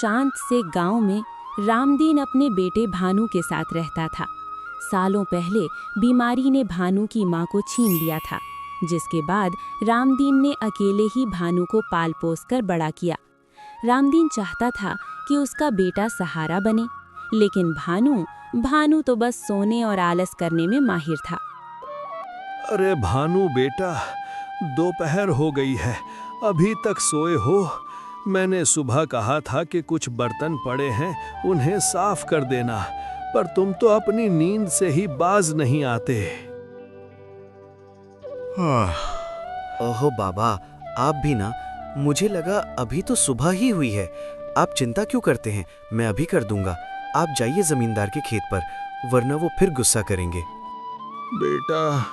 शांत से गांव में रामदीन अपने बेटे भानु के साथ रहता था। सालों पहले बीमारी ने भानु की मां को छीन लिया था, जिसके बाद रामदीन ने अकेले ही भानु को पाल पोस कर बड़ा किया। रामदीन चाहता था कि उसका बेटा सहारा बने, लेकिन भानु तो बस सोने और आलस करने में माहिर था। अरे भानु बेटा, दोपहर हो गई है, अभी तक सोए हो? मैंने सुबह कहा था कि कुछ बर्तन पड़े हैं, उन्हें साफ कर देना, पर तुम तो अपनी नींद से ही बाज नहीं आते। ओहो बाबा, आप भी ना। मुझे लगा अभी तो सुबह ही हुई है। आप चिंता क्यों करते हैं, मैं अभी कर दूंगा। आप जाइए जमींदार के खेत पर, वरना वो फिर गुस्सा करेंगे। बेटा,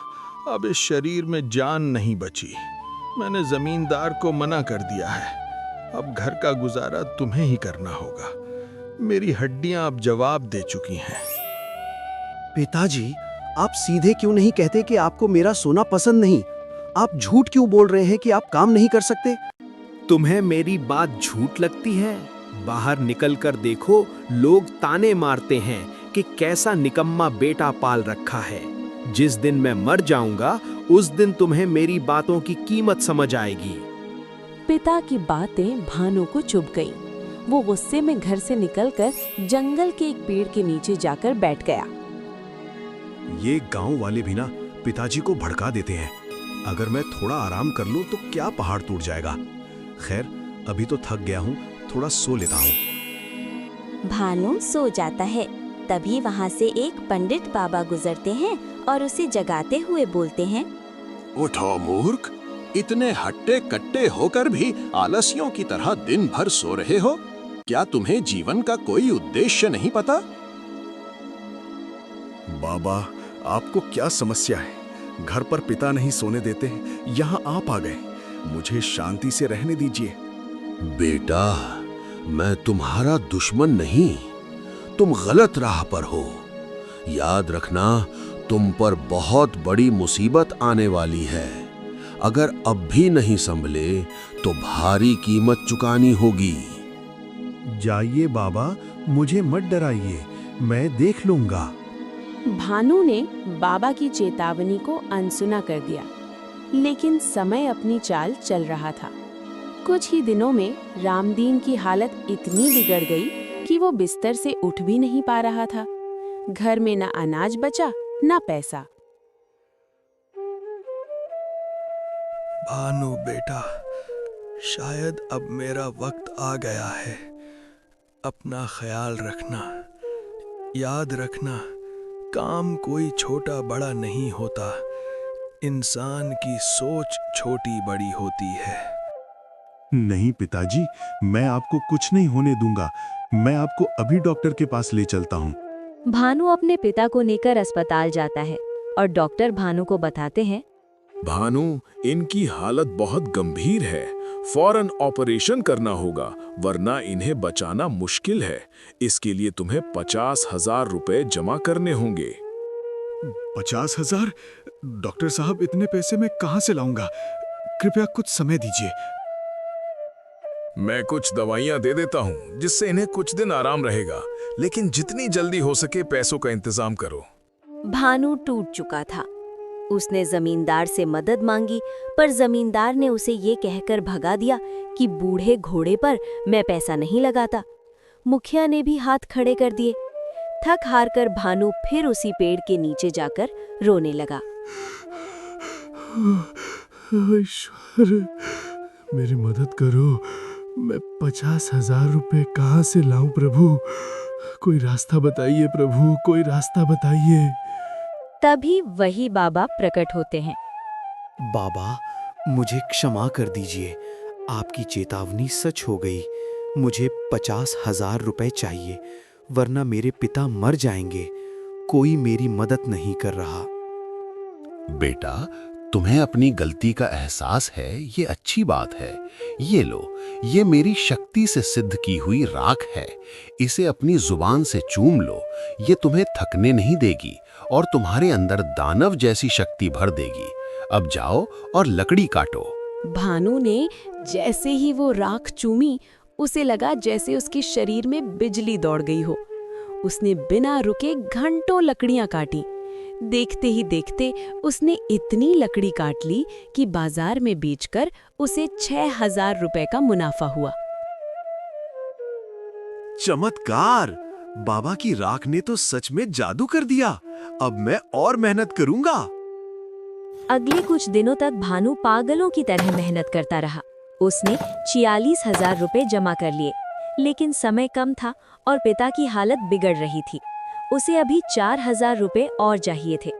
अब इस शरीर में जान नहीं बची। मैंने जमींदार को मना कर दिया है। अब घर का गुजारा तुम्हें ही करना होगा। मेरी हड्डियां अब जवाब दे चुकी हैं। पिताजी, आप सीधे क्यों नहीं कहते कि आपको मेरा सोना पसंद नहीं? आप झूठ क्यों बोल रहे हैं कि आप काम नहीं कर सकते? तुम्हें मेरी बात झूठ लगती है? बाहर निकल कर देखो, लोग ताने मारते हैं कि कैसा निकम्मा बेटा पाल रखा है। जिस दिन मैं मर जाऊंगा, उस दिन तुम्हें मेरी बातों की कीमत समझ आएगी। पिता की बातें भानु को चुभ गईं। वो गुस्से में घर से निकलकर जंगल के एक पेड़ के नीचे जाकर बैठ गया। ये गांव वाले भी ना पिताजी को भड़का देते हैं। अगर मैं थोड़ा आराम कर लूं तो क्या पहाड़ टूट जाएगा। खैर, अभी तो थक गया हूं, थोड़ा सो लेता हूं। भानु सो जाता है। तभी वहां से एक पंडित बाबा गुजरते हैं और उसे जगाते हुए बोलते हैं, उठो मूर्ख, इतने हट्टे कट्टे होकर भी आलसियों की तरह दिन भर सो रहे हो। क्या तुम्हें जीवन का कोई उद्देश्य नहीं पता? बाबा, आपको क्या समस्या है? घर पर पिता नहीं सोने देते, यहाँ आप आ गए। मुझे शांति से रहने दीजिए। बेटा, मैं तुम्हारा दुश्मन नहीं, तुम गलत राह पर हो। याद रखना, तुम पर बहुत बड़ी मुसीबत आने वाली है। अगर अब भी नहीं संभले तो भारी कीमत चुकानी होगी। जाइए बाबा, मुझे मत डराइए, मैं देख लूंगा। भानु ने बाबा की चेतावनी को अनसुना कर दिया, लेकिन समय अपनी चाल चल रहा था। कुछ ही दिनों में रामदीन की हालत इतनी बिगड़ गई कि वो बिस्तर से उठ भी नहीं पा रहा था। घर में न अनाज बचा न पैसा। भानु बेटा, शायद अब मेरा वक्त आ गया है। अपना ख्याल रखना। याद रखना, काम कोई छोटा बड़ा नहीं होता। इंसान की सोच छोटी बड़ी होती है। नहीं पिताजी, मैं आपको कुछ नहीं होने दूंगा। मैं आपको अभी डॉक्टर के पास ले चलता हूँ। भानु अपने पिता को लेकर अस्पताल जाता है और डॉक्टर भानु को बताते हैं, भानु, इनकी हालत बहुत गंभीर है। फौरन ऑपरेशन करना होगा, वरना इन्हें बचाना मुश्किल है। इसके लिए तुम्हें 50,000 रुपए जमा करने होंगे। 50,000? डॉक्टर साहब, इतने पैसे मैं कहां से लाऊंगा? कृपया कुछ समय दीजिए। मैं कुछ दवाइयां दे देता हूं, जिससे इन्हें कुछ दिन आराम रहेगा, लेकिन जितनी जल्दी हो सके पैसों का इंतजाम करो। भानु टूट चुका था। उसने जमींदार से मदद मांगी, पर जमींदार ने उसे ये कहकर भगा दिया कि बूढ़े घोड़े पर मैं पैसा नहीं लगाता। मुखिया ने भी हाथ खड़े कर दिए। थक हार कर भानु फिर उसी पेड़ के नीचे जाकर रोने लगा। ईश्वर, मेरी मदद करो। मैं 50,000 रुपए कहाँ से लाऊं प्रभु? कोई रास्ता बताइए प्रभु, कोई रास्ता बताइए। तभी वही बाबा प्रकट होते हैं। बाबा, मुझे क्षमा कर दीजिए। आपकी चेतावनी सच हो गई। मुझे 50,000 रुपए चाहिए, वरना मेरे पिता मर जाएंगे। कोई मेरी मदद नहीं कर रहा। बेटा, तुम्हें अपनी गलती का एहसास है, ये अच्छी बात है। ये लो, ये मेरी शक्ति से सिद्ध की हुई राख है। इसे अपनी जुबान से चूम लो। ये तुम्हें थकने नहीं देगी और तुम्हारे अंदर दानव जैसी शक्ति भर देगी। अब जाओ और लकड़ी काटो। भानु ने जैसे ही वो राख चूमी, उसे लगा जैसे उसके शरीर में बिजली दौड़ गई हो। उसने बिना रुके घंटों लकड़ियां काटी। देखते ही देखते उसने इतनी लकड़ी काट ली कि बाजार में बेचकर उसे 6,000 रुपए का मुनाफा हुआ। चमत्कार! बाबा की राख ने तो सच में जादू कर दिया। अब मैं और मेहनत करूंगा। अगले कुछ दिनों तक भानु पागलों की तरह मेहनत करता रहा। उसने 46,000 रुपए जमा कर लिए, लेकिन समय कम था और पिता की हालत बिगड़ रही थी। उसे अभी 4,000 रुपए और चाहिए थे।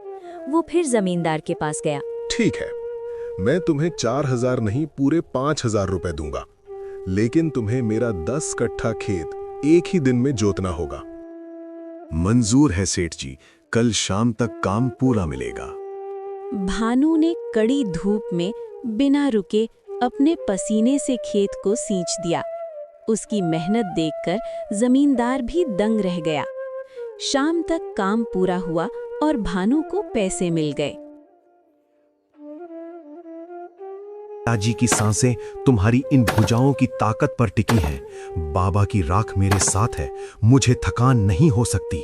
वो फिर जमींदार के पास गया। ठीक है, मैं तुम्हें 4,000 नहीं पूरे 5,000 रुपए दूंगा, लेकिन तुम्हें मेरा 10 कट्ठा खेत एक ही दिन में जोतना होगा। मंजूर है सेठ जी, कल शाम तक काम पूरा मिलेगा। भानु ने कड़ी धूप में बिना रुके अपने पसीने से खेत को सींच दिया। उसकी मेहनत देखकर जमींदार भी दंग रह गया। शाम तक काम पूरा हुआ और भानु को पैसे मिल गए। पिताजी की सांसें तुम्हारी इन भुजाओं की ताकत पर टिकी हैं। बाबा की राख मेरे साथ है, मुझे थकान नहीं हो सकती।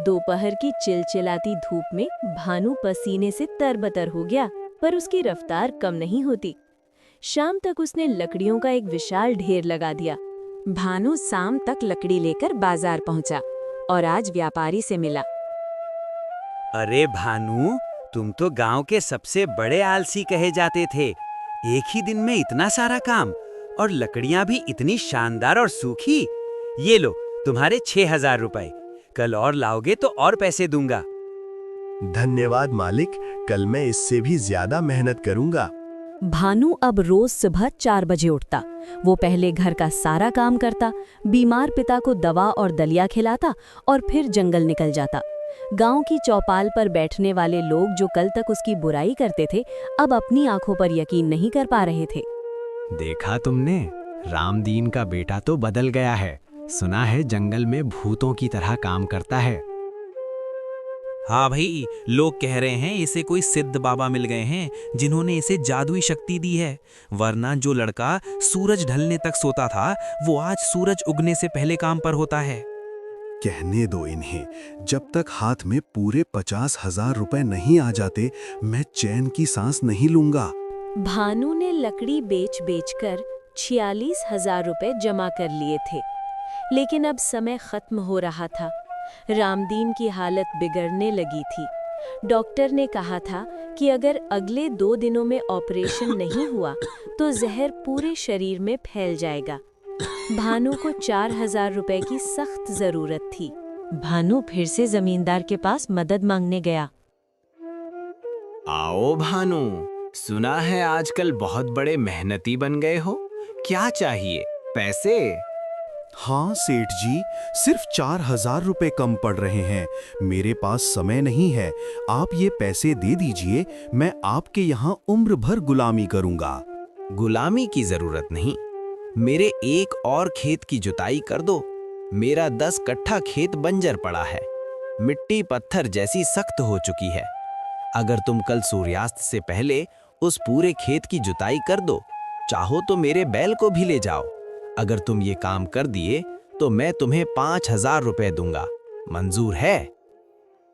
दोपहर की चिलचिलाती धूप में भानु पसीने से तरबतर हो गया, पर उसकी रफ्तार कम नहीं होती। शाम तक उसने लकड़ियों का एक विशाल ढेर लगा दिया। भानु शाम तक लकड़ी लेकर बाजार पहुंचा और आज व्यापारी से मिला। अरे भानु, तुम तो गांव के सबसे बड़े आलसी कहे जाते थे। एक ही दिन में इतना सारा काम, और लकड़ियां भी इतनी शानदार और सूखी। ये लो तुम्हारे 6,000 रुपए। कल और लाओगे तो और पैसे दूंगा। धन्यवाद मालिक, कल मैं इससे भी ज्यादा मेहनत करूंगा। भानु अब रोज सुबह 4 बजे उठता। वो पहले घर का सारा काम करता, बीमार पिता को दवा और दलिया खिलाता और फिर जंगल निकल जाता। गांव की चौपाल पर बैठने वाले लोग जो कल तक उसकी बुराई करते थे, अब अपनी आंखों पर यकीन नहीं कर पा रहे थे। देखा तुमने, रामदीन का बेटा तो बदल गया है। सुना है जंगल में भूतों की तरह काम करता है। हाँ भाई, लोग कह रहे हैं इसे कोई सिद्ध बाबा मिल गए हैं जिन्होंने इसे जादुई शक्ति दी है। वरना जो लड़का सूरज ढलने तक सोता था, वो आज सूरज उगने से पहले काम पर होता है। कहने दो इन्हें, जब तक हाथ में पूरे 50,000 रुपए नहीं आ जाते, मैं चैन की सांस नहीं लूंगा। भानु ने लकड़ी बेच बेचकर 46,000 रुपए जमा कर लिए थे, लेकिन अब समय खत्म हो रहा था। रामदीन की हालत बिगड़ने लगी थी। डॉक्टर ने कहा था कि अगर अगले 2 दिनों में ऑपरेशन नहीं हुआ तो जहर पूरे शरीर में फैल जाएगा। भानु को 4,000 रुपए की सख्त जरूरत थी। भानु फिर से जमींदार के पास मदद मांगने गया। आओ भानु, सुना है आजकल बहुत बड़े मेहनती बन गए हो। क्या चाहिए? पैसे? हाँ सेठ जी, सिर्फ 4,000 रुपए कम पड़ रहे हैं। मेरे पास समय नहीं है, आप ये पैसे दे दीजिए, मैं आपके यहाँ उम्र भर गुलामी करूँगा। गुलामी की जरूरत नहीं, मेरे एक और खेत की जुताई कर दो। मेरा 10 कट्ठा खेत बंजर पड़ा है, मिट्टी पत्थर जैसी सख्त हो चुकी है। अगर तुम कल सूर्यास्त से पहले उस पूरे खेत की जुताई कर दो, चाहो तो मेरे बैल को भी ले जाओ। अगर तुम ये काम कर दिए तो मैं तुम्हें 5,000 रुपए दूंगा। मंजूर है?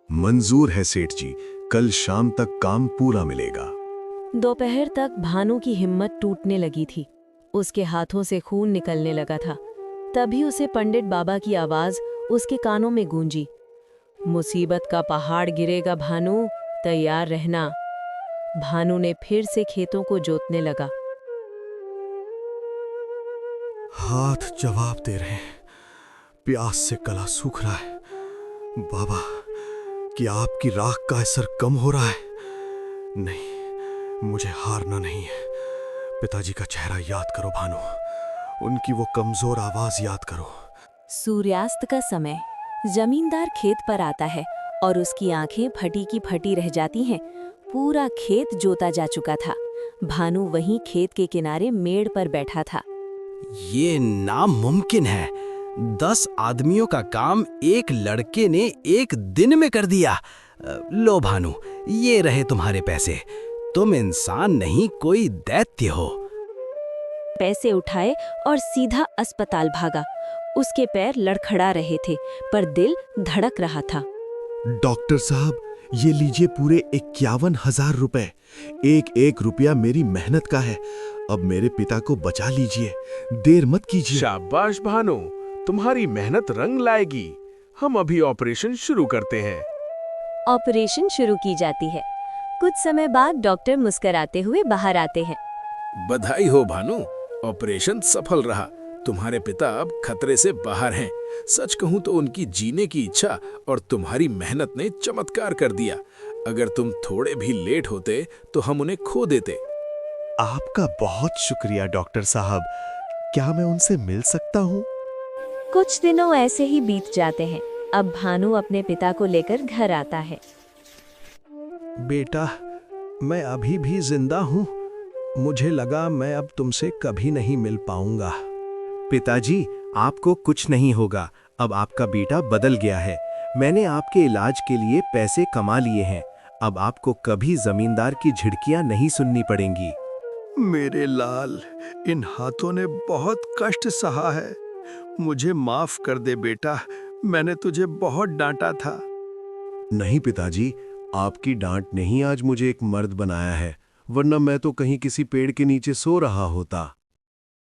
मंजूर है सेठ जी, कल शाम तक काम पूरा मिलेगा। दोपहर तक भानु की हिम्मत टूटने लगी थी। उसके हाथों से खून निकलने लगा था। तभी उसे पंडित बाबा की आवाज उसके कानों में गूंजी। मुसीबत का पहाड़ गिरेगा भानु, तैयार रहना। भानु ने फिर से खेतों को जोतने लगा। हाथ जवाब दे रहे हैं, प्यास से गला सूख रहा है। बाबा, क्या आपकी राख का असर कम हो रहा है? नहीं, मुझे हारना नहीं है। पिताजी का चेहरा याद करो भानु, उनकी वो कमजोर आवाज याद करो। सूर्यास्त का समय जमींदार खेत पर आता है और उसकी आंखें फटी की फटी रह जाती हैं। पूरा खेत जोता जा चुका था। भानु वहीं खेत के किनारे मेड़ पर बैठा था। ये नामुमकिन है। 10 आदमियों का काम एक लड़के ने एक दिन में कर दिया। लो भानु, ये रहे तुम्हारे पैसे। तुम इंसान नहीं, कोई दैत्य हो। पैसे उठाए और सीधा अस्पताल भागा। उसके पैर लड़खड़ा रहे थे पर दिल धड़क रहा था। डॉक्टर साहब, ये लीजिए पूरे 51,000 रुपए। एक एक रुपया मेरी मेहनत का है। अब मेरे पिता को बचा लीजिए, देर मत कीजिए। शाबाश भानु, तुम्हारी मेहनत रंग लाएगी। हम अभी ऑपरेशन शुरू करते हैं। ऑपरेशन शुरू की जाती है। कुछ समय बाद डॉक्टर मुस्कुराते हुए बाहर आते हैं। बधाई हो भानु, ऑपरेशन सफल रहा। तुम्हारे पिता अब खतरे से बाहर हैं। सच कहूं तो उनकी जीने की इच्छा और तुम्हारी मेहनत ने चमत्कार कर दिया। अगर तुम थोड़े भी लेट होते तो हम उन्हें खो देते। आपका बहुत शुक्रिया डॉक्टर साहब। क्या मैं उनसे मिल सकता हूँ? कुछ दिनों ऐसे ही बीत जाते हैं। अब भानु अपने पिता को लेकर घर आता है। बेटा, मैं अभी भी जिंदा हूँ। मुझे लगा मैं अब तुमसे कभी नहीं मिल पाऊंगा। पिताजी, आपको कुछ नहीं होगा। अब आपका बेटा बदल गया है। मैंने आपके इलाज के लिए पैसे कमा लिए हैं। अब आपको कभी जमींदार की झिड़कियां नहीं सुननी पड़ेंगी। मेरे लाल, इन हाथों ने बहुत कष्ट सहा है। मुझे माफ कर दे बेटा, मैंने तुझे बहुत डांटा था। नहीं पिताजी, आपकी डांट ने ही आज मुझे एक मर्द बनाया है, वरना मैं तो कहीं किसी पेड़ के नीचे सो रहा होता।